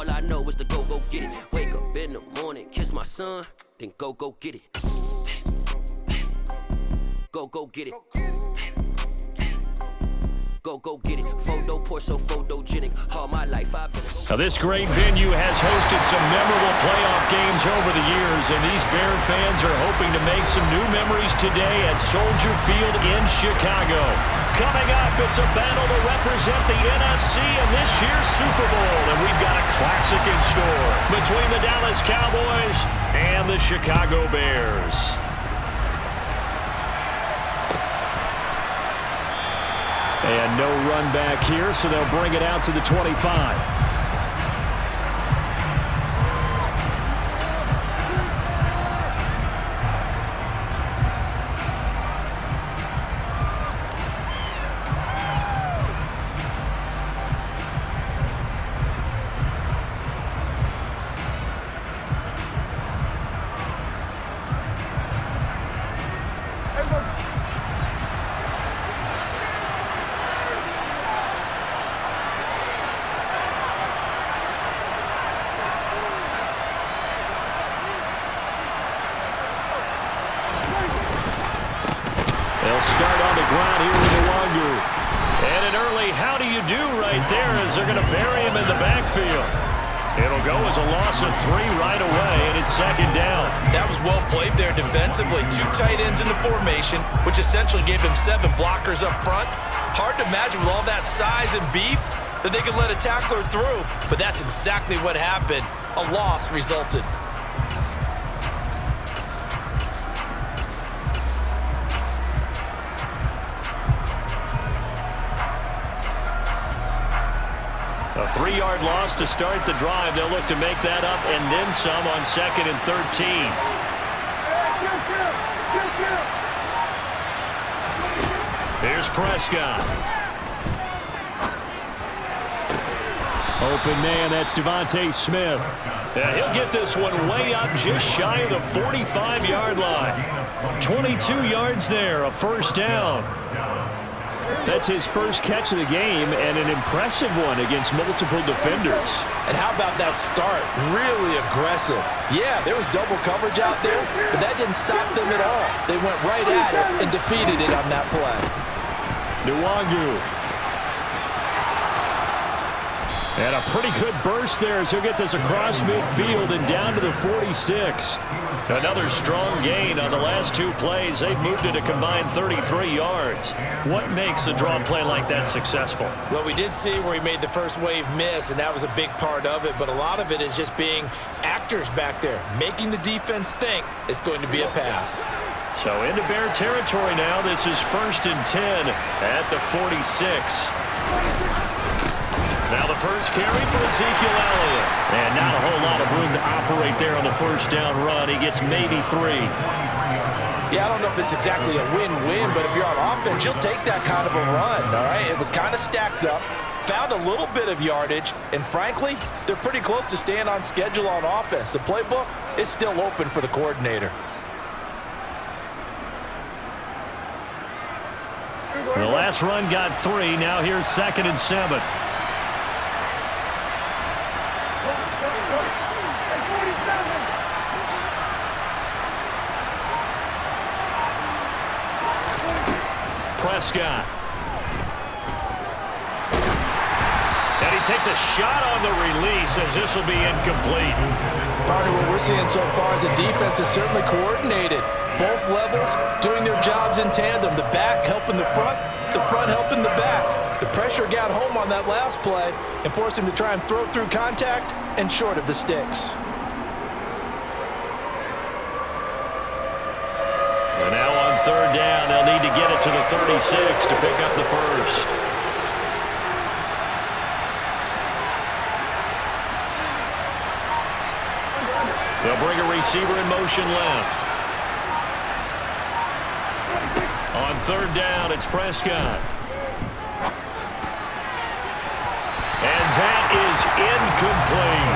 all I know is to go get it. Wake up in the morning, kiss my son, then go get it. Go get it. Go get it. Photo poor, so photogenic. All my life I've been. Now, this great venue has hosted some memorable playoff games over the years, and these Bear fans are hoping to make some new memories today at Soldier Field in Chicago. Coming up, it's a battle to represent the NFC in this year's Super Bowl, and we've got a classic in store between the Dallas Cowboys and the Chicago Bears. And no run back here, so they'll bring it out to the 25. Start on the ground here with Iwangu. And an early how do you do right there as they're going to bury him in the backfield. It'll go as a loss of 3 right away, and it's second down. That was well played there defensively. 2 tight ends in the formation, which essentially gave him 7 blockers up front. Hard to imagine with all that size and beef that they could let a tackler through, but that's exactly what happened. A loss resulted. A 3-yard loss to start the drive. They'll look to make that up and then some on 2nd and 13. Here's Prescott. Open man, that's Devontae Smith. Yeah, he'll get this one way up just shy of the 45-yard line. 22 yards there, a first down. That's his first catch of the game, and an impressive one against multiple defenders. And how about that start? Really aggressive. Yeah, there was double coverage out there, but that didn't stop them at all. They went right at it and defeated it on that play. Iwangu. And a pretty good burst there as he'll get this across midfield and down to the 46. Another strong gain on the last 2 plays. They've moved it a combined 33 yards. What makes a draw play like that successful? Well, we did see where he made the first wave miss, and that was a big part of it. But a lot of it is just being actors back there, making the defense think it's going to be a pass. So into Bear territory now. This is 1st and 10 at the 46. Now the first carry for Ezekiel Elliott. And not a whole lot of room to operate there on the first down run. He gets maybe 3. Yeah, I don't know if it's exactly a win-win, but if you're on offense, you'll take that kind of a run, all right? It was kind of stacked up, found a little bit of yardage, and frankly, they're pretty close to staying on schedule on offense. The playbook is still open for the coordinator. The last run got 3. Now here's 2nd and 7. Prescott. And he takes a shot on the release as this will be incomplete. Part of what we're seeing so far is the defense is certainly coordinated. Both levels doing their jobs in tandem. The back helping the front helping the back. The pressure got home on that last play and forced him to try and throw through contact and short of the sticks. And now on 3rd down, they'll need to get it to the 36 to pick up the first. They'll bring a receiver in motion left. On 3rd down, it's Prescott. And that is incomplete.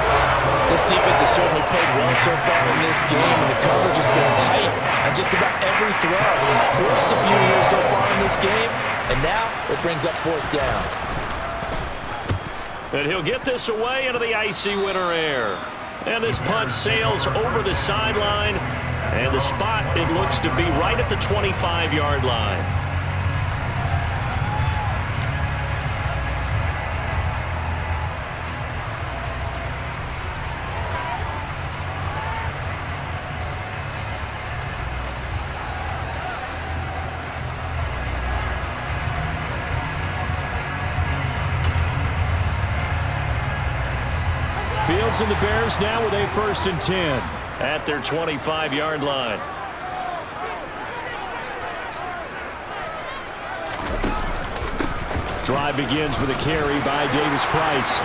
This defense has certainly played well so far in this game, and the coverage has been tight on just about every throw. Forced a few here so far in this game, and now it brings up 4th down. And he'll get this away into the icy winter air. And this punt sails over the sideline. And the spot, it looks to be right at the 25-yard line. Fields and the Bears now with a 1st and 10 at their 25-yard line. Drive begins with a carry by Davis Price.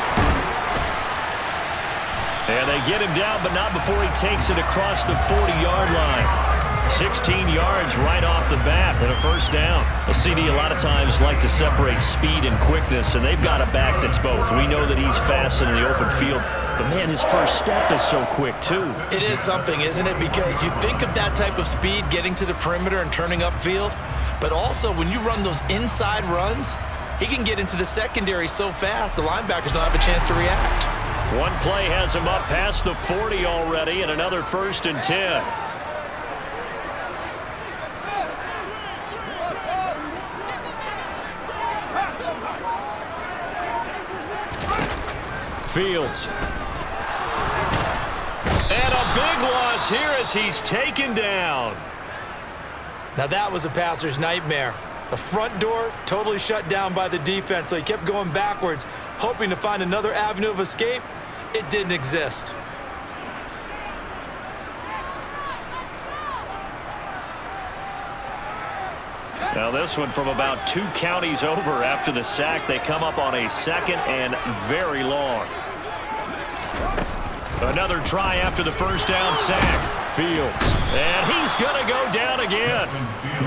And they get him down, but not before he takes it across the 40-yard line. 16 yards right off the bat and a 1st down. A CD a lot of times like to separate speed and quickness, and they've got a back that's both. We know that he's fast in the open field, but man, his first step is so quick too. It is something, isn't it? Because you think of that type of speed getting to the perimeter and turning upfield, but also when you run those inside runs, he can get into the secondary so fast the linebackers don't have a chance to react. One play has him up past the 40 already, and another 1st and 10. Fields. And a big loss here as he's taken down. Now that was a passer's nightmare. The front door totally shut down by the defense, so he kept going backwards, hoping to find another avenue of escape. It didn't exist. Now this one from about 2 counties over after the sack. They come up on a 2nd and very long. Another try after the 1st down sack. Fields. And he's going to go down again.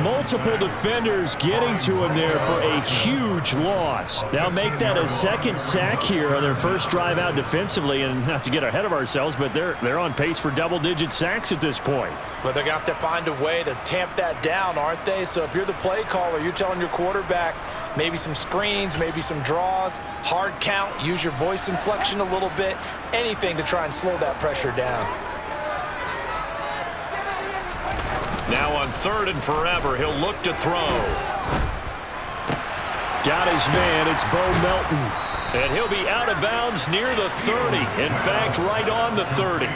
Multiple defenders getting to him there for a huge loss. Now make that a 2nd sack here on their first drive out defensively. And not to get ahead of ourselves, but they're on pace for double-digit sacks at this point. Well, they're going to have to find a way to tamp that down, aren't they? So if you're the play caller, you're telling your quarterback maybe some screens, maybe some draws, hard count, use your voice inflection a little bit, anything to try and slow that pressure down. Now on 3rd and forever, he'll look to throw. Got his man, it's Bo Melton. And he'll be out of bounds near the 30. In fact, right on the 30.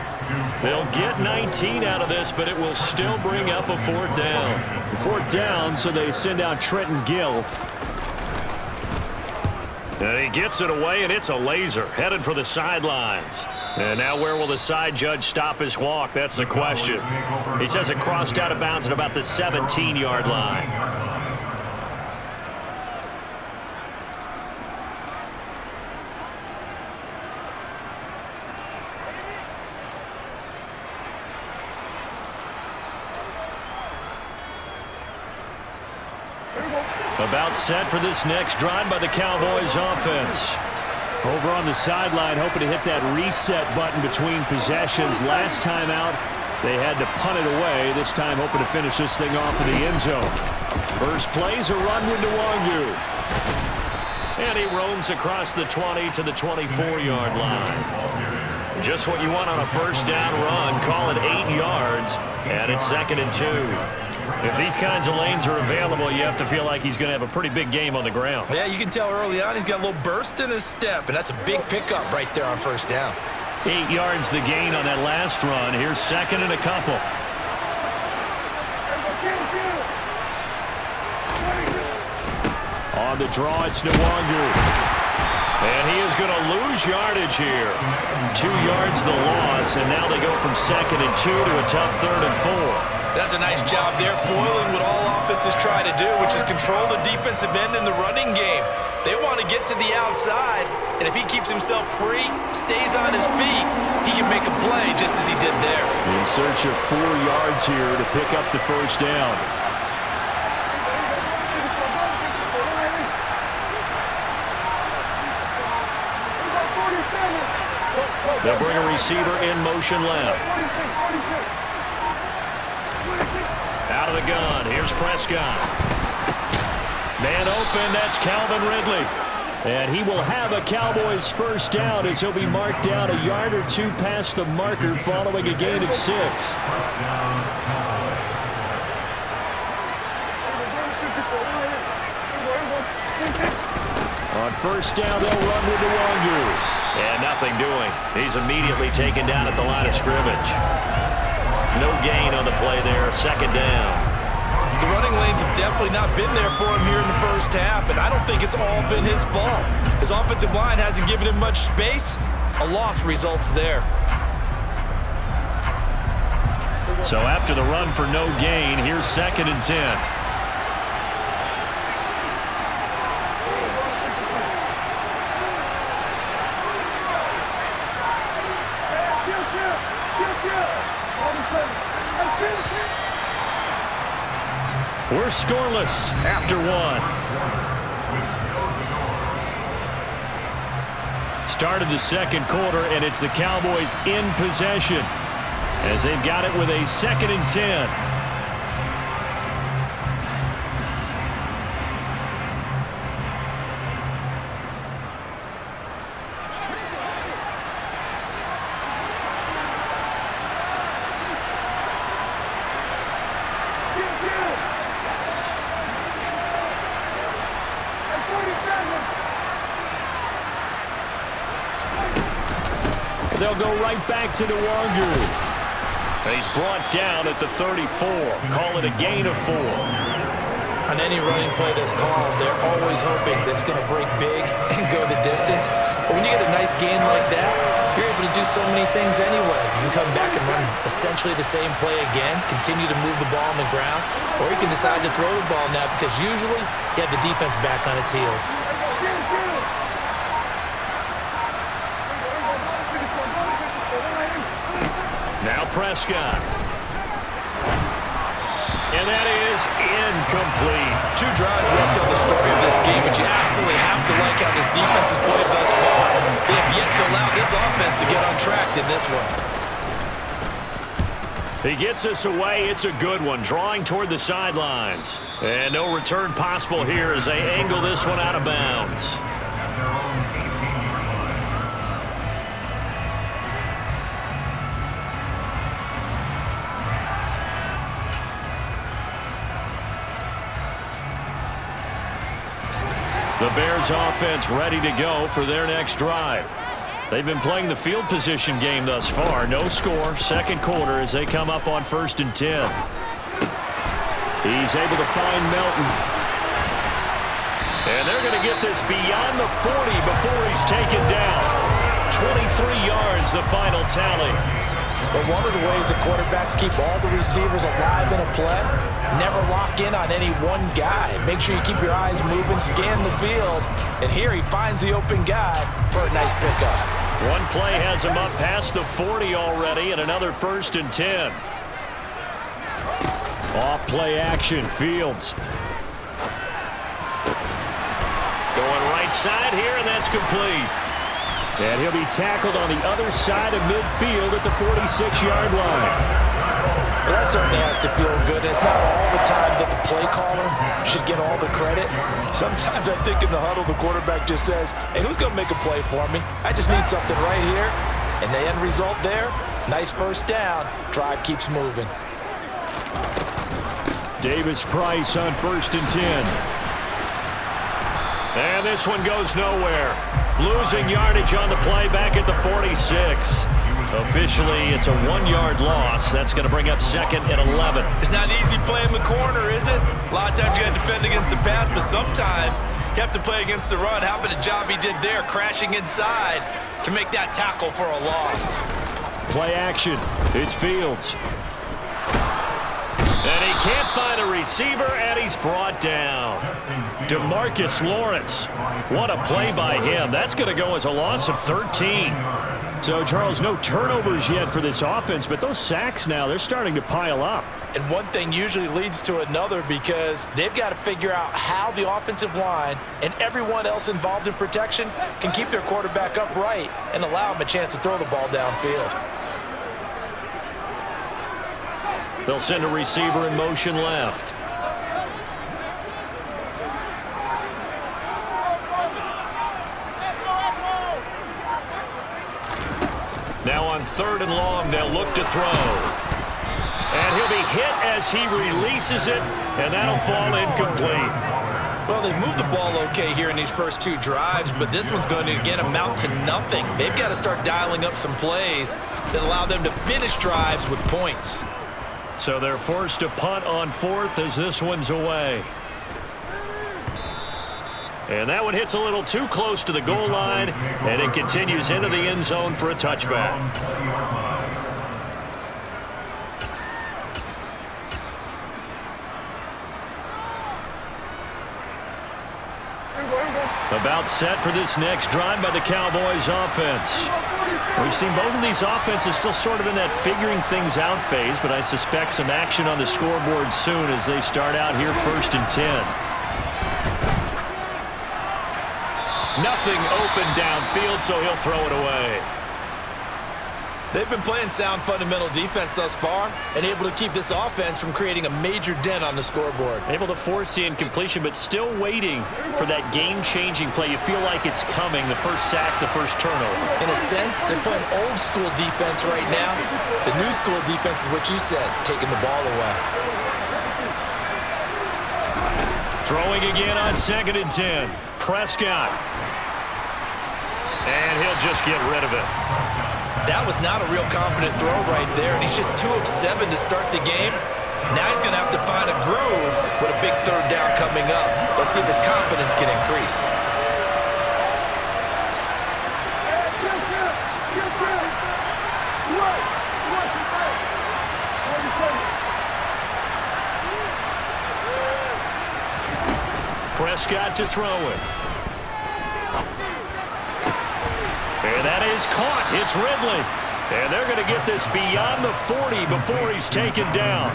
They'll get 19 out of this, but it will still bring up a 4th down. 4th down, so they send out Trenton Gill. And he gets it away, and it's a laser, headed for the sidelines. And now where will the side judge stop his walk? That's the question. He says it crossed out of bounds at about the 17-yard line. About set for this next drive by the Cowboys offense. Over on the sideline, hoping to hit that reset button between possessions. Last time out, they had to punt it away. This time, hoping to finish this thing off in the end zone. First play's a run with Nwangu. And he roams across the 20 to the 24-yard line. Just what you want on a 1st down run. Call it 8 yards, and it's 2nd and 2. If these kinds of lanes are available, you have to feel like he's going to have a pretty big game on the ground. Yeah, you can tell early on he's got a little burst in his step, and that's a big pickup right there on 1st down. 8 yards the gain on that last run. Here's 2nd and a couple. On the draw, it's Nwangu. And he is going to lose yardage here. 2 yards the loss, and now they go from 2nd and 2 to a tough 3rd and 4. That's a nice job there, foiling what all offenses try to do, which is control the defensive end in the running game. They want to get to the outside, and if he keeps himself free, stays on his feet, he can make a play just as he did there. In search of 4 yards here to pick up the 1st down. They'll bring a receiver in motion left. Out of the gun, here's Prescott. Man open, that's Calvin Ridley. And he will have a Cowboys first down as he'll be marked down a yard or two past the marker following a gain of 6. On first down, they'll run with the Wangu. And nothing doing. He's immediately taken down at the line of scrimmage. No gain on the play there, second down. The running lanes have definitely not been there for him here in the first half, and I don't think it's all been his fault. His offensive line hasn't given him much space. A loss results there. So after the run for no gain, here's 2nd and 10. We're scoreless after 1. Started the second quarter, and it's the Cowboys in possession as they've got it with a 2nd and 10. They'll go right back to the Wangu. He's brought down at the 34. Call it a gain of 4. On any running play that's called, they're always hoping that it's going to break big and go the distance. But when you get a nice gain like that, you're able to do so many things anyway. You can come back and run essentially the same play again, continue to move the ball on the ground, or you can decide to throw the ball now because usually you have the defense back on its heels. Now Prescott. And that is incomplete. 2 drives won't tell the story of this game, but you absolutely have to like how this defense has played thus far. They have yet to allow this offense to get on track in this one. He gets us away. It's a good one, drawing toward the sidelines. And no return possible here as they angle this one out of bounds. The Bears offense ready to go for their next drive. They've been playing the field position game thus far. No score, second quarter as they come up on 1st and 10. He's able to find Melton. And they're going to get this beyond the 40 before he's taken down. 23 yards, the final tally. But one of the ways that quarterbacks keep all the receivers alive in a play, never lock in on any one guy. Make sure you keep your eyes moving, scan the field. And here he finds the open guy for a nice pickup. One play has him up past the 40 already, and another 1st and 10. Off play action, Fields. Going right side here, and that's complete. And he'll be tackled on the other side of midfield at the 46-yard line. Well, that certainly has to feel good. It's not all the time that the play caller should get all the credit. Sometimes I think in the huddle, the quarterback just says, hey, who's going to make a play for me? I just need something right here. And the end result there, nice first down. Drive keeps moving. Davis Price on 1st and 10. And this one goes nowhere. Losing yardage on the play back at the 46. Officially, it's a 1-yard loss. That's going to bring up 2nd and 11. It's not easy playing the corner, is it? A lot of times you got to defend against the pass, but sometimes you have to play against the run. How about the job he did there, crashing inside to make that tackle for a loss? Play action. It's Fields. And he can't find a receiver, and he's brought down. DeMarcus Lawrence. What a play by him. That's going to go as a loss of 13. So, Charles, no turnovers yet for this offense, but those sacks now, they're starting to pile up. And one thing usually leads to another because they've got to figure out how the offensive line and everyone else involved in protection can keep their quarterback upright and allow him a chance to throw the ball downfield. They'll send a receiver in motion left. Now on 3rd and long, they'll look to throw. And he'll be hit as he releases it, and that'll fall incomplete. Well, they've moved the ball okay here in these first 2 drives, but this one's going to, again, amount to nothing. They've got to start dialing up some plays that allow them to finish drives with points. So they're forced to punt on 4th as this one's away. And that one hits a little too close to the goal line, and it continues into the end zone for a touchback. About set for this next drive by the Cowboys offense. We've seen both of these offenses still sort of in that figuring things out phase, but I suspect some action on the scoreboard soon as they start out here 1st and 10. Nothing open downfield, so he'll throw it away. They've been playing sound fundamental defense thus far and able to keep this offense from creating a major dent on the scoreboard. Able to force the incompletion, but still waiting for that game-changing play. You feel like it's coming, the first sack, the first turnover. In a sense, they're playing old-school defense right now. The new-school defense is what you said, taking the ball away. Throwing again on 2nd and 10. Prescott. And he'll just get rid of it. That was not a real confident throw right there, and he's just 2 of 7 to start the game. Now he's going to have to find a groove with a big 3rd down coming up. Let's see if his confidence can increase. Prescott to throw it. And that is caught. It's Ridley. And they're going to get this beyond the 40 before he's taken down.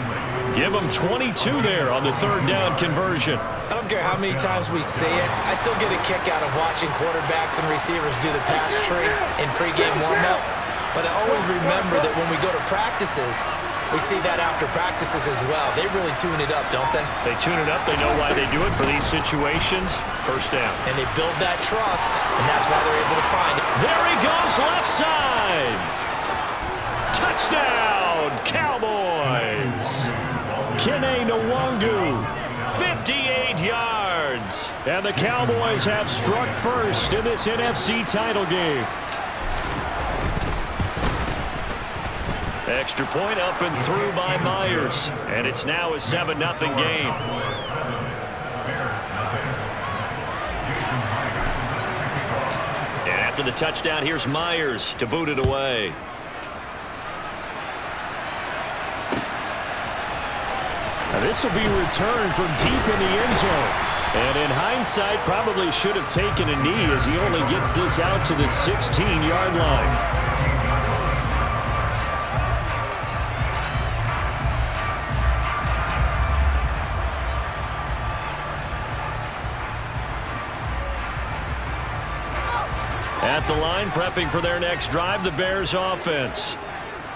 Give him 22 there on the 3rd down conversion. I don't care how many times we say it, I still get a kick out of watching quarterbacks and receivers do the pass tree in pregame warm-up. But I always remember that when we go to practices, we see that after practices as well. They really tune it up, don't they? They tune it up. They know why they do it for these situations. 1st down. And they build that trust, and that's why they're able to find it. There he goes, left side. Touchdown, Cowboys. Kene Nwangu, 58 yards. And the Cowboys have struck first in this NFC title game. Extra point up and through by Myers. And it's now a 7-0 game. And after the touchdown, here's Myers to boot it away. Now this will be returned from deep in the end zone. And in hindsight, probably should have taken a knee as he only gets this out to the 16-yard line. At the line, prepping for their next drive, the Bears offense.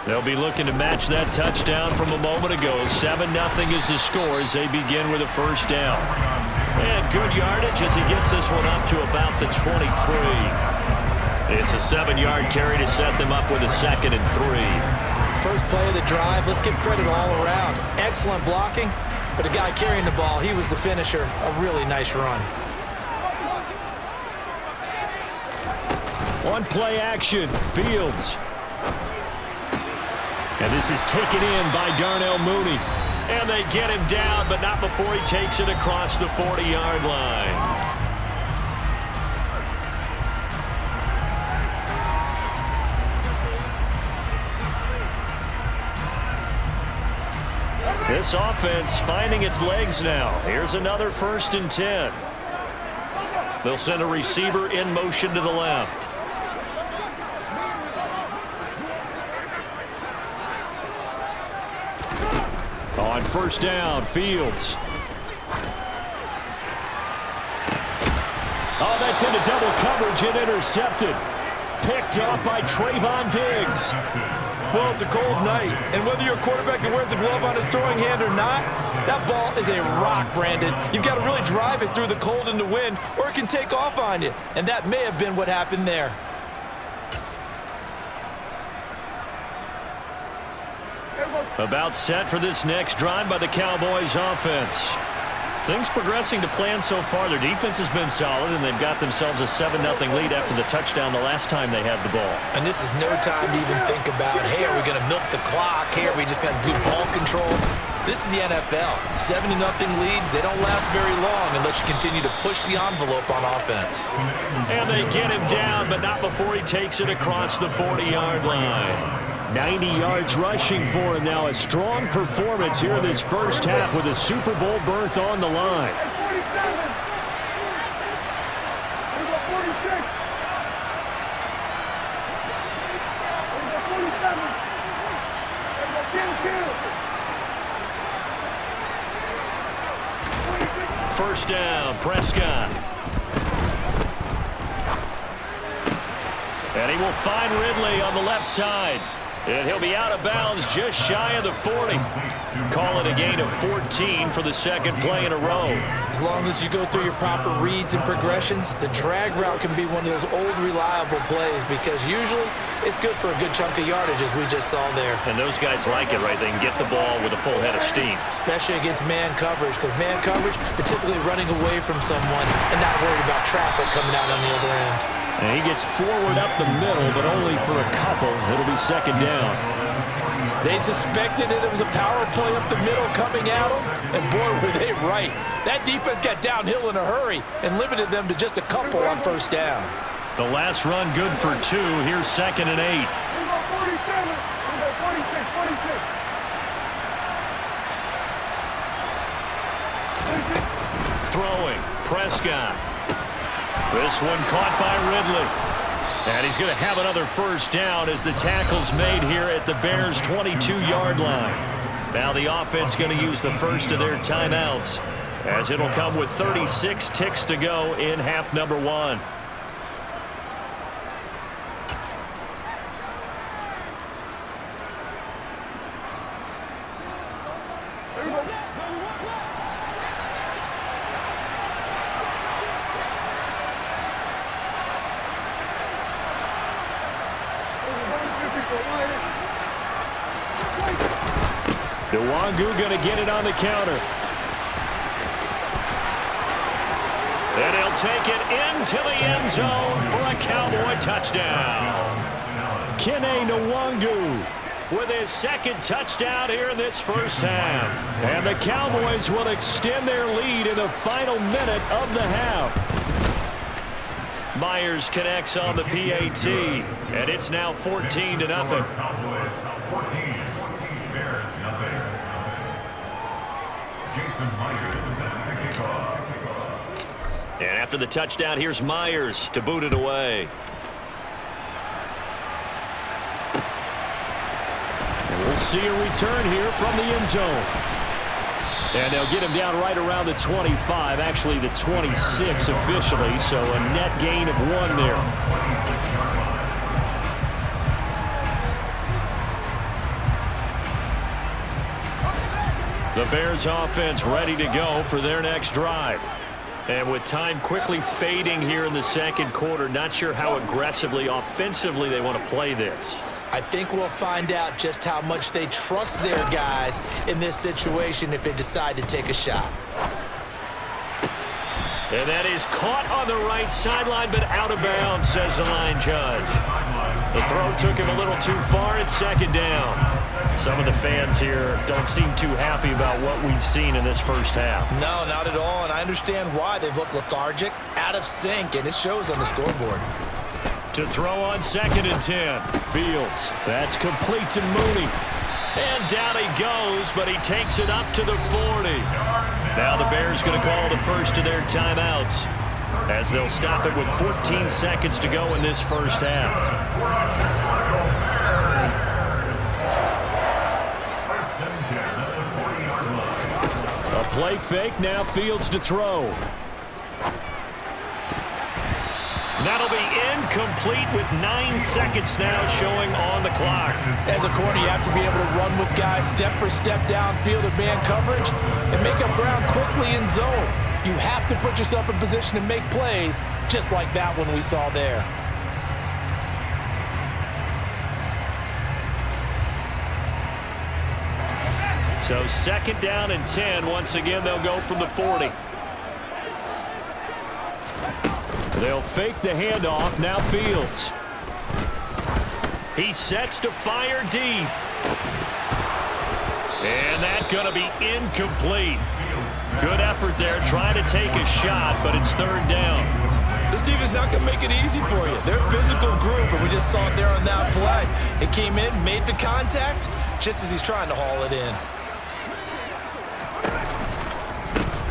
They'll be looking to match that touchdown from a moment ago. 7-0 is the score as they begin with a 1st down. And good yardage as he gets this one up to about the 23. It's a 7-yard carry to set them up with a 2nd and 3. First play of the drive, let's give credit all around. Excellent blocking, but the guy carrying the ball, he was the finisher. A really nice run. One play action, Fields. And this is taken in by Darnell Mooney. And they get him down, but not before he takes it across the 40-yard line. This offense finding its legs now. Here's another 1st and 10. They'll send a receiver in motion to the left. On 1st down, Fields. Oh, that's into double coverage and intercepted. Picked up by Trayvon Diggs. Well, it's a cold night, and whether you're a quarterback that wears a glove on his throwing hand or not, that ball is a rock, Brandon. You've got to really drive it through the cold and the wind, or it can take off on you, and that may have been what happened there. About set for this next drive by the Cowboys offense. Things progressing to plan so far. Their defense has been solid, and they've got themselves a 7-0 lead after the touchdown the last time they had the ball. And this is no time to even think about, hey, are we going to milk the clock? Hey, are we just going to do ball control? This is the NFL. 7-0 leads, they don't last very long unless you continue to push the envelope on offense. And they get him down, but not before he takes it across the 40-yard line. 90 yards rushing for him now. A strong performance here in this first half with a Super Bowl berth on the line. First down, Prescott. And he will find Ridley on the left side. And he'll be out of bounds just shy of the 40. Call it a gain of 14 for the second play in a row. As long as you go through your proper reads and progressions, the drag route can be one of those old reliable plays because usually it's good for a good chunk of yardage as we just saw there. And those guys like it, right? They can get the ball with a full head of steam. Especially against man coverage, because man coverage, they're typically running away from someone and not worried about traffic coming out on the other end. And he gets forward up the middle, but only for a couple. It'll be second down. They suspected it was a power play up the middle coming at them, and boy, were they right. That defense got downhill in a hurry and limited them to just a couple on first down. The last run good for 2. Here's second and 8. Throwing, Prescott. This one caught by Ridley. And he's going to have another first down as the tackle's made here at the Bears' 22-yard line. Now the offense going to use the first of their timeouts as it'll come with 36 ticks to go in half number 1. Nwangu going to get it on the counter. And he'll take it into the end zone for a Cowboy touchdown. Kene Nwangu with his second touchdown here in this first half. And the Cowboys will extend their lead in the final minute of the half. Myers connects on the PAT, and it's now 14-0. And after the touchdown, here's Myers to boot it away. And we'll see a return here from the end zone. And they'll get him down right around the 25, actually the 26 officially, so a net gain of 1 there. The Bears offense ready to go for their next drive. And with time quickly fading here in the second quarter, not sure how aggressively, offensively they want to play this. I think we'll find out just how much they trust their guys in this situation if they decide to take a shot. And that is caught on the right sideline, but out of bounds, says the line judge. The throw took him a little too far. It's second down. Some of the fans here don't seem too happy about what we've seen in this first half. No, not at all, and I understand why. They've looked lethargic, out of sync, and it shows on the scoreboard. To throw on second and 10. Fields. That's complete to Mooney. And down he goes, but he takes it up to the 40. Now the Bears going to call the first of their timeouts as they'll stop it with 14 seconds to go in this first half. A play fake, now Fields to throw. That'll be incomplete with 9 seconds now showing on the clock. As a corner, you have to be able to run with guys step for step downfield of man coverage and make up ground quickly in zone. You have to put yourself in position to make plays just like that one we saw there. So 2nd down and 10. Once again, they'll go from the 40. They'll fake the handoff. Now Fields. He sets to fire deep. And that's going to be incomplete. Good effort there, trying to take a shot, but it's 3rd down. This defense is not going to make it easy for you. They're a physical group, and we just saw it there on that play. It came in, made the contact, just as he's trying to haul it in.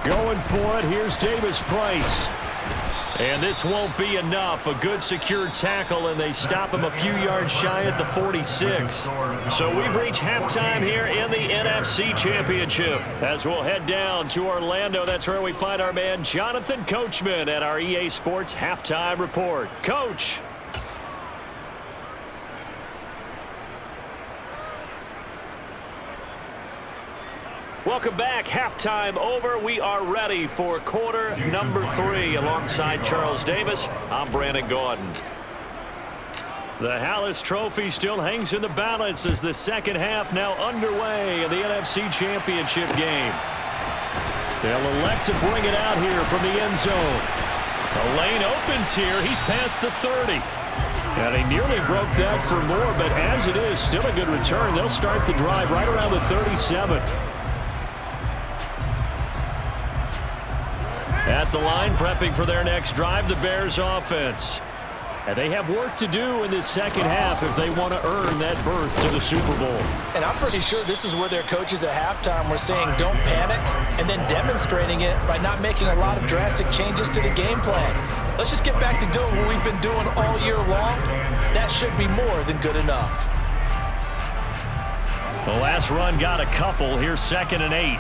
Going for it, here's Davis Price. And this won't be enough. A good secure tackle, and they stop him a few yards shy at the 46. So we've reached halftime here in the NFC Championship. As we'll head down to Orlando, that's where we find our man Jonathan Coachman at our EA Sports Halftime Report. Coach. Welcome back. Halftime over. We are ready for quarter number 3. Alongside Charles Davis, I'm Brandon Gordon. The Hallis Trophy still hangs in the balance as the second half now underway in the NFC Championship game. They'll elect to bring it out here from the end zone. The lane opens here. He's past the 30. And he nearly broke that for more, but as it is, still a good return. They'll start the drive right around the 37. At the line, prepping for their next drive, the Bears offense. And they have work to do in this second half if they want to earn that berth to the Super Bowl. And I'm pretty sure this is where their coaches at halftime were saying don't panic, and then demonstrating it by not making a lot of drastic changes to the game plan. Let's just get back to doing what we've been doing all year long. That should be more than good enough. The last run got a couple. Here's 2nd and 8.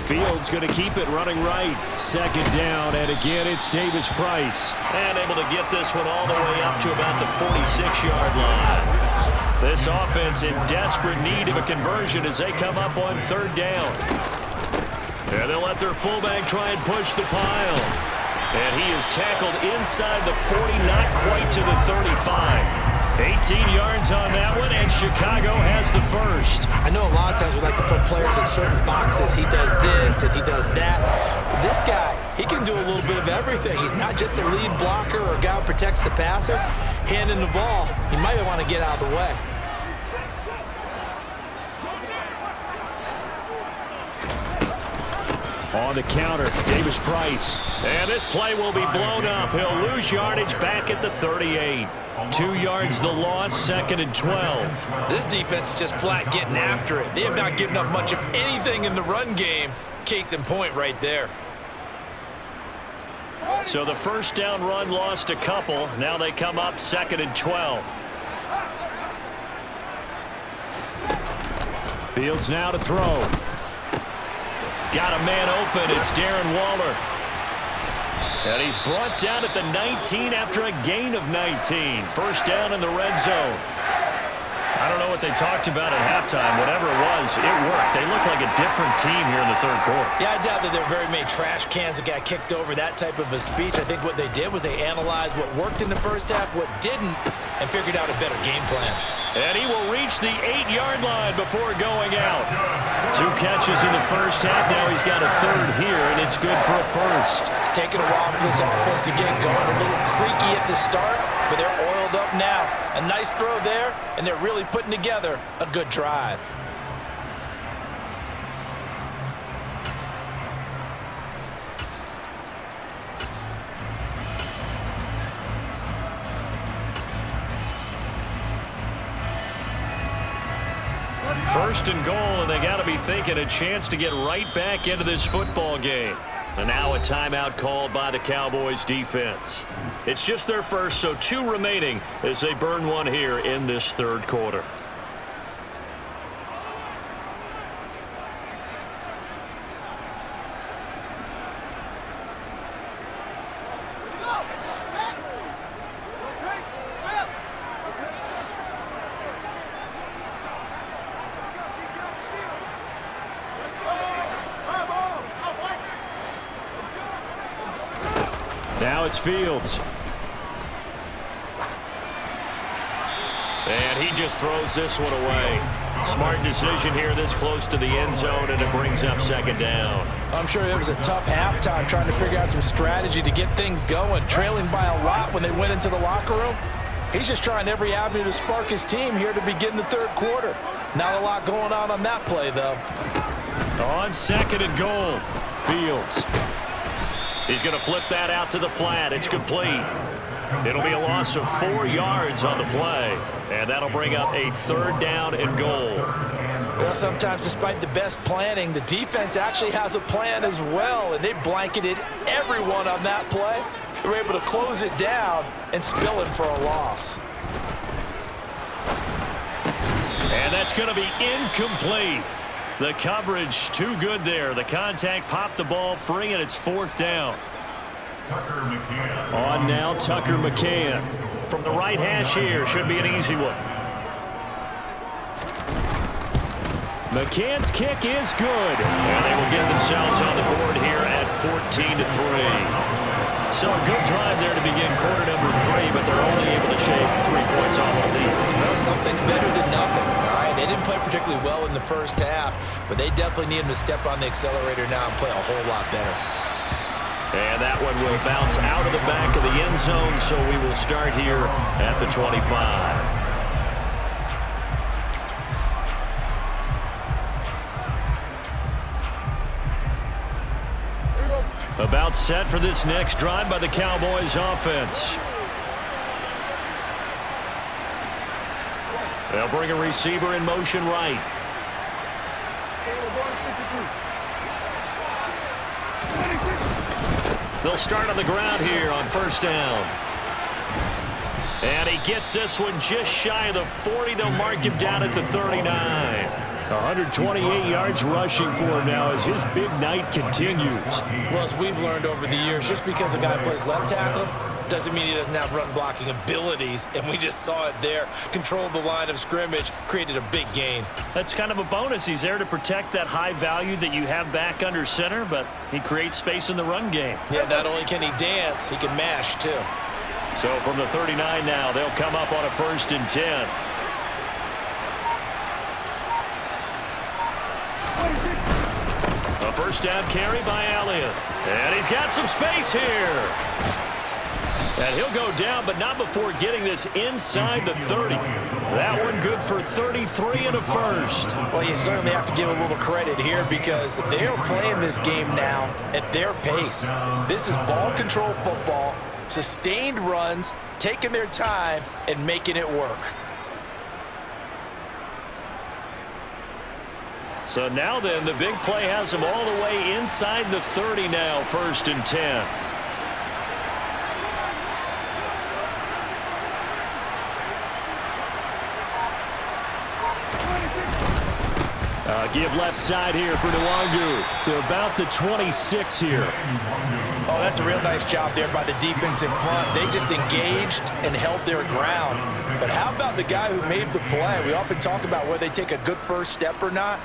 Fields going to keep it running right. 2nd down, and again it's Davis Price. And able to get this one all the way up to about the 46-yard line. This offense in desperate need of a conversion as they come up on 3rd down. And they'll let their fullback try and push the pile. And he is tackled inside the 40, not quite to the 35. 18 yards on that one, and Chicago has the first. I know a lot of times we like to put players in certain boxes. He does this and he does that. But this guy, he can do a little bit of everything. He's not just a lead blocker or a guy who protects the passer. Handing the ball, he might want to get out of the way. On the counter, Davis Price. And this play will be blown up. He'll lose yardage back at the 38. 2 yards the loss, 2nd and 12. This defense is just flat getting after it. They have not given up much of anything in the run game. Case in point right there. So the 1st down run lost a couple. Now they come up 2nd and 12. Fields now to throw. Got a man open. It's Darren Waller. And he's brought down at the 19 after a gain of 19. 1st down in the red zone. I don't know what they talked about at halftime. Whatever it was, it worked. They look like a different team here in the 3rd quarter. Yeah, I doubt that there are very many trash cans that got kicked over, that type of a speech. I think what they did was they analyzed what worked in the 1st half, what didn't, and figured out a better game plan. And he will reach the 8-yard line before going out. 2 catches in the 1st half. Now he's got a 3rd here, and it's good for a 1st. It's taken a while for this offense to get going. A little creaky at the start, but they're oiled up now. A nice throw there, and they're really putting together a good drive. First and goal, and they got to be thinking a chance to get right back into this football game. And now a timeout called by the Cowboys defense. It's just their first, so 2 remaining as they burn one here in this 3rd quarter. Now it's Fields. And he just throws this one away. Smart decision here this close to the end zone, and it brings up second down. I'm sure it was a tough halftime trying to figure out some strategy to get things going, trailing by a lot when they went into the locker room. He's just trying every avenue to spark his team here to begin the third quarter. Not a lot going on that play, though. On second and goal, Fields. He's going to flip that out to the flat. It's complete. It'll be a loss of 4 yards on the play, and that'll bring up a third down and goal. Well, sometimes despite the best planning, the defense actually has a plan as well, and they blanketed everyone on that play. They were able to close it down and spill it for a loss. And that's going to be incomplete. The coverage too good there. The contact popped the ball free, and it's fourth down. On now, Tucker McCann. From the right hash here, should be an easy one. McCann's kick is good. And they will get themselves on the board here at 14-3. So a good drive there to begin quarter number 3, but they're only able to shave 3 points off the lead. Well, something's better than nothing, all right? They didn't play particularly well in the first half, but they definitely need them to step on the accelerator now and play a whole lot better. And that one will bounce out of the back of the end zone, so we will start here at the 25. About set for this next drive by the Cowboys offense. They'll bring a receiver in motion right. They'll start on the ground here on first down. And he gets this one just shy of the 40. They'll mark him down at the 39. 128 yards rushing for him now as his big night continues. Well, as we've learned over the years, just because a guy plays left tackle doesn't mean he doesn't have run blocking abilities, and we just saw it there. Controlled the line of scrimmage, created a big gain. That's kind of a bonus. He's there to protect that high value that you have back under center, but he creates space in the run game. Yeah, not only can he dance, he can mash too. So from the 39 now, they'll come up on a 1st and 10. A first down carry by Elliott. And he's got some space here. And he'll go down, but not before getting this inside the 30. That one good for 33 and a first. Well, you certainly have to give a little credit here because they're playing this game now at their pace. This is ball control football, sustained runs, taking their time, and making it work. So now then, the big play has them all the way inside the 30 now, 1st and 10. Give left side here for Nwangu to about the 26 here. Oh, that's a real nice job there by the defense in front. They just engaged and held their ground. But how about the guy who made the play? We often talk about whether they take a good first step or not.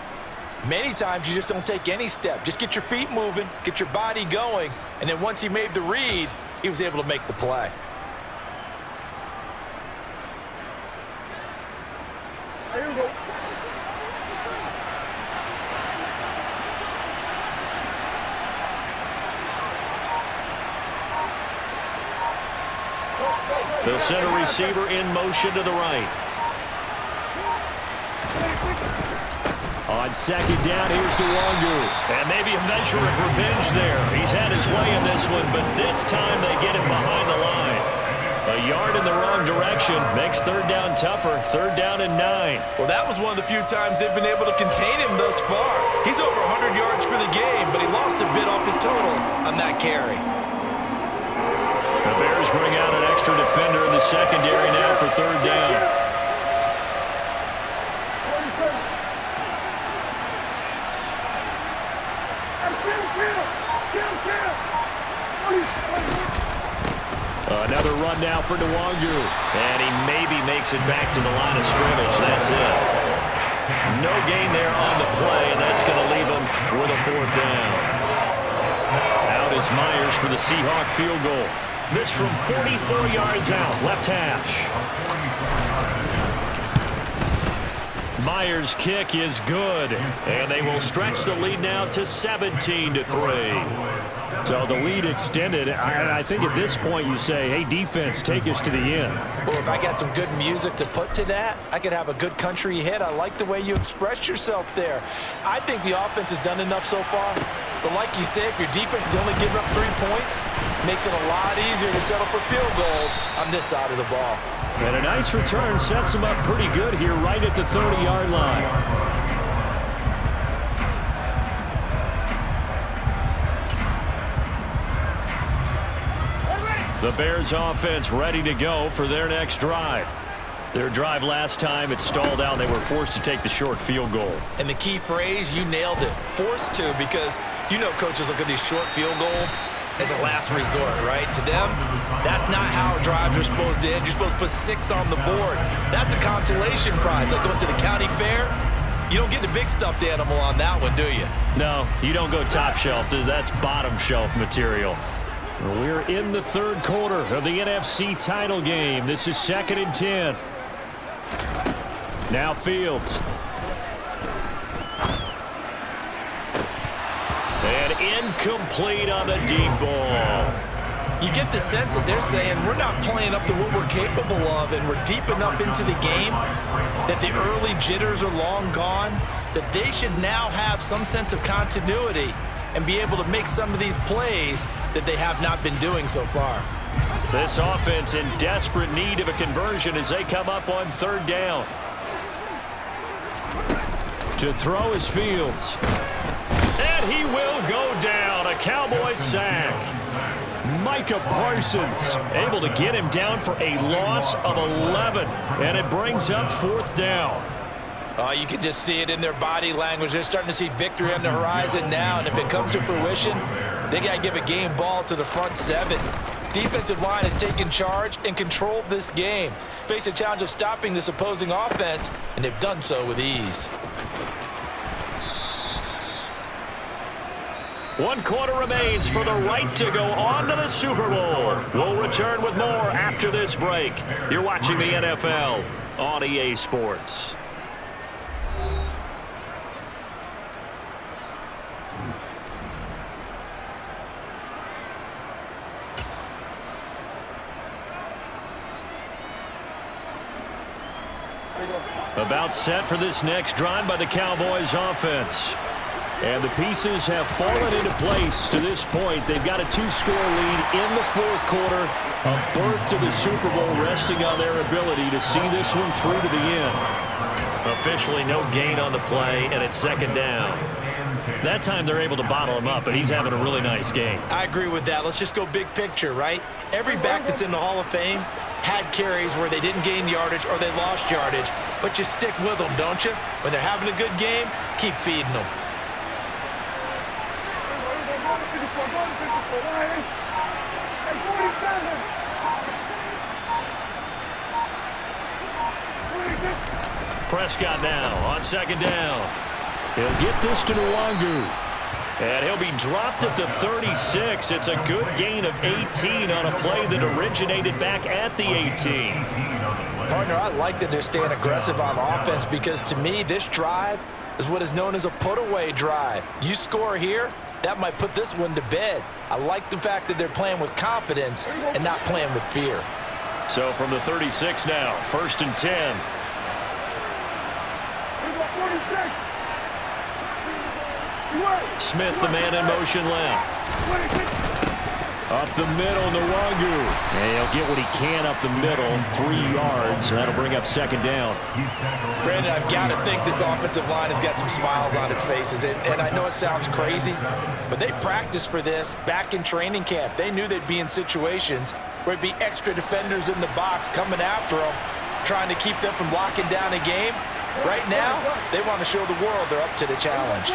Many times you just don't take any step. Just get your feet moving, get your body going, and then once he made the read, he was able to make the play. Here we go. The center receiver in motion to the right. On second down, here's Nwangu. And maybe a measure of revenge there. He's had his way in this one, but this time they get him behind the line. A yard in the wrong direction makes third down tougher. 3rd down and 9. Well, that was one of the few times they've been able to contain him thus far. He's over 100 yards for the game, but he lost a bit off his total on that carry. The Bears bring out an extra defender in the secondary now for 3rd down. Another run now for Nwangu. And he maybe makes it back to the line of scrimmage. That's it. No gain there on the play, and that's going to leave him with a 4th down. Out is Myers for the Seahawk field goal. This from 44 yards out, left hash. Myers' kick is good, and they will stretch the lead now to 17-3. So the lead extended. I think at this point you say, hey, defense, take us to the end. Well, if I got some good music to put to that, I could have a good country hit. I like the way you expressed yourself there. I think the offense has done enough so far. But like you said, if your defense is only giving up 3 points, it makes it a lot easier to settle for field goals on this side of the ball. And a nice return sets them up pretty good here right at the 30-yard line. The Bears offense ready to go for their next drive. Their drive last time, it stalled out. They were forced to take the short field goal. And the key phrase, you nailed it. Forced to, because you know coaches look at these short field goals as a last resort, right? To them, that's not how drives are supposed to end. You're supposed to put 6 on the board. That's a consolation prize. Like going to the county fair, you don't get the big stuffed animal on that one, do you? No, you don't go top shelf. That's bottom shelf material. We're in the third quarter of the NFC title game. This is 2nd and 10. Now Fields. And incomplete on the deep ball. You get the sense that they're saying we're not playing up to what we're capable of, and we're deep enough into the game that the early jitters are long gone, that they should now have some sense of continuity and be able to make some of these plays that they have not been doing so far. This offense in desperate need of a conversion as they come up on 3rd down. To throw is Fields. And he will go down. A Cowboys sack. Micah Parsons able to get him down for a loss of 11. And it brings up 4th down. You can just see it in their body language. They're starting to see victory on the horizon now, and if it comes to fruition, they got to give a game ball to the front 7. Defensive line has taken charge and controlled this game. Face a challenge of stopping this opposing offense, and they've done so with ease. 1 quarter remains for the right to go on to the Super Bowl. We'll return with more after this break. You're watching the NFL on EA Sports. About set for this next drive by the Cowboys offense. And the pieces have fallen into place to this point. They've got a 2-score lead in the 4th quarter. A berth to the Super Bowl resting on their ability to see this one through to the end. Officially no gain on the play, and it's 2nd down. That time they're able to bottle him up, but he's having a really nice game. I agree with that. Let's just go big picture, right? Every back that's in the Hall of Fame had carries where they didn't gain yardage or they lost yardage, but you stick with them, don't you? When they're having a good game, keep feeding them. Prescott now on 2nd down. He'll get this to Nwangu. And he'll be dropped at the 36. It's a good gain of 18 on a play that originated back at the 18. Partner, I like that they're staying aggressive on offense because to me, this drive is what is known as a put-away drive. You score here, that might put this one to bed. I like the fact that they're playing with confidence and not playing with fear. So from the 36 now, 1st and 10. Smith, the man in motion left. Up the middle, Nwangu. And he'll get what he can up the middle, 3 yards. And that'll bring up 2nd down. Brandon, I've got to think this offensive line has got some smiles on its faces. And I know it sounds crazy, but they practiced for this back in training camp. They knew they'd be in situations where it'd be extra defenders in the box coming after them, trying to keep them from locking down a game. Right now, they want to show the world they're up to the challenge.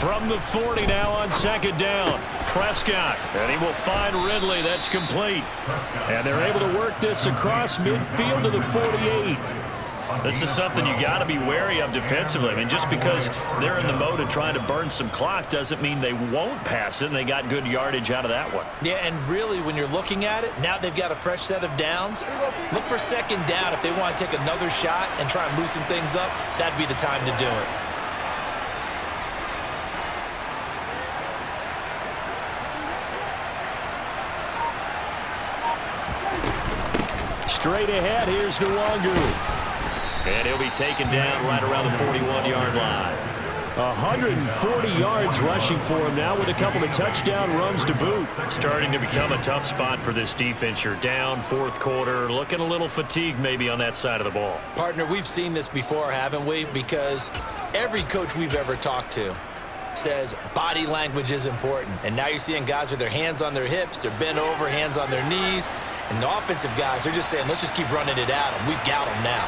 From the 40 now on 2nd down. Prescott, and he will find Ridley. That's complete. And they're able to work this across midfield to the 48. This is something you got to be wary of defensively. I mean, just because they're in the mode of trying to burn some clock doesn't mean they won't pass it, and they got good yardage out of that one. Yeah, and really, when you're looking at it, now they've got a fresh set of downs. Look for second down. If they want to take another shot and try and loosen things up, that'd be the time to do it. Straight ahead, here's Nwangu. And he'll be taken down right around the 41-yard line. 140 yards rushing for him now with a couple of touchdown runs to boot. Starting to become a tough spot for this defense. You're down fourth quarter, looking a little fatigued maybe on that side of the ball. Partner, we've seen this before, haven't we? Because every coach we've ever talked to says body language is important. And now you're seeing guys with their hands on their hips, they're bent over, hands on their knees. And the offensive guys, they're just saying, let's just keep running it at them. We've got them now.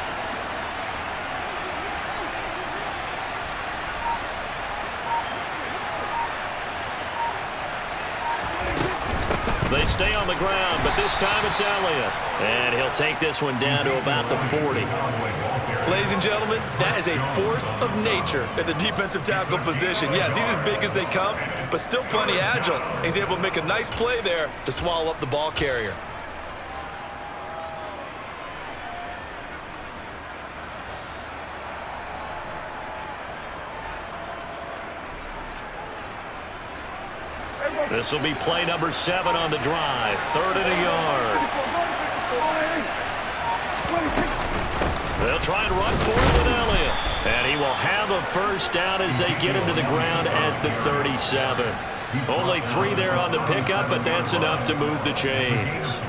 They stay on the ground, but this time it's Elliott. And he'll take this one down to about the 40. Ladies and gentlemen, that is a force of nature at the defensive tackle position. Yes, he's as big as they come, but still plenty agile. He's able to make a nice play there to swallow up the ball carrier. This will be play number 7 on the drive. 3rd and a yard. They'll try and run for it with Elliott. And he will have a first down as they get him to the ground at the 37. Only 3 there on the pickup, but that's enough to move the chains.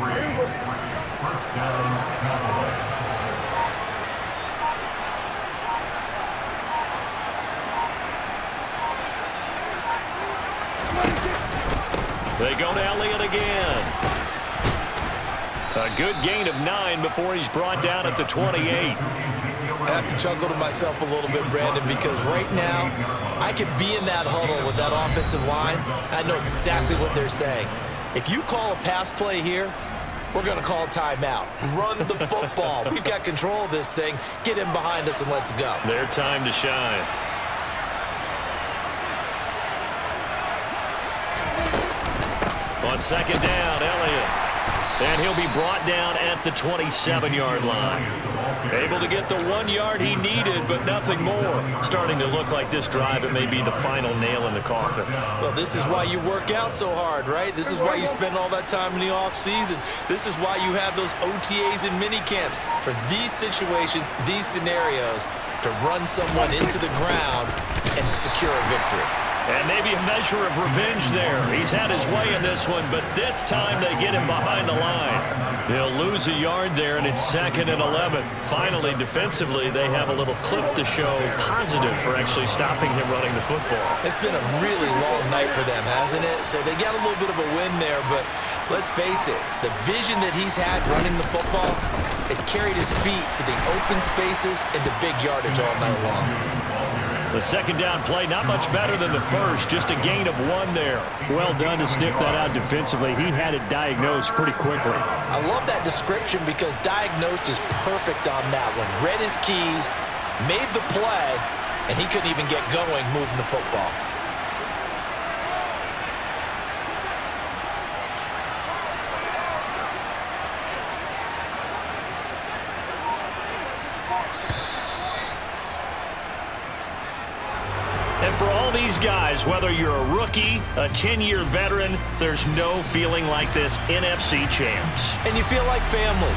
They go to Elliott again. A good gain of 9 before he's brought down at the 28. I have to chuckle to myself a little bit, Brandon, because right now I could be in that huddle with that offensive line. I know exactly what they're saying. If you call a pass play here, we're going to call timeout. Run the football. We've got control of this thing. Get in behind us and let's go. Their time to shine. On second down, Elliott. And he'll be brought down at the 27-yard line. Able to get the 1 yard he needed, but nothing more. Starting to look like this drive, it may be the final nail in the coffin. Well, this is why you work out so hard, right? This is why you spend all that time in the offseason. This is why you have those OTAs and mini camps. For these situations, these scenarios, to run someone into the ground and secure a victory. And maybe a measure of revenge there. He's had his way in this one, but this time they get him behind the line. He'll lose a yard there, and it's 2nd and 11. Finally, defensively, they have a little clip to show positive for actually stopping him running the football. It's been a really long night for them, hasn't it? So they got a little bit of a win there, but let's face it, the vision that he's had running the football has carried his feet to the open spaces and to big yardage all night long. The second down play, not much better than the first, just a gain of 1 there. Well done to sniff that out defensively. He had it diagnosed pretty quickly. I love that description because diagnosed is perfect on that one. Read his keys, made the play, and he couldn't even get going moving the football. And for all these guys, whether you're a rookie, a 10-year veteran, there's no feeling like this NFC champs. And you feel like family.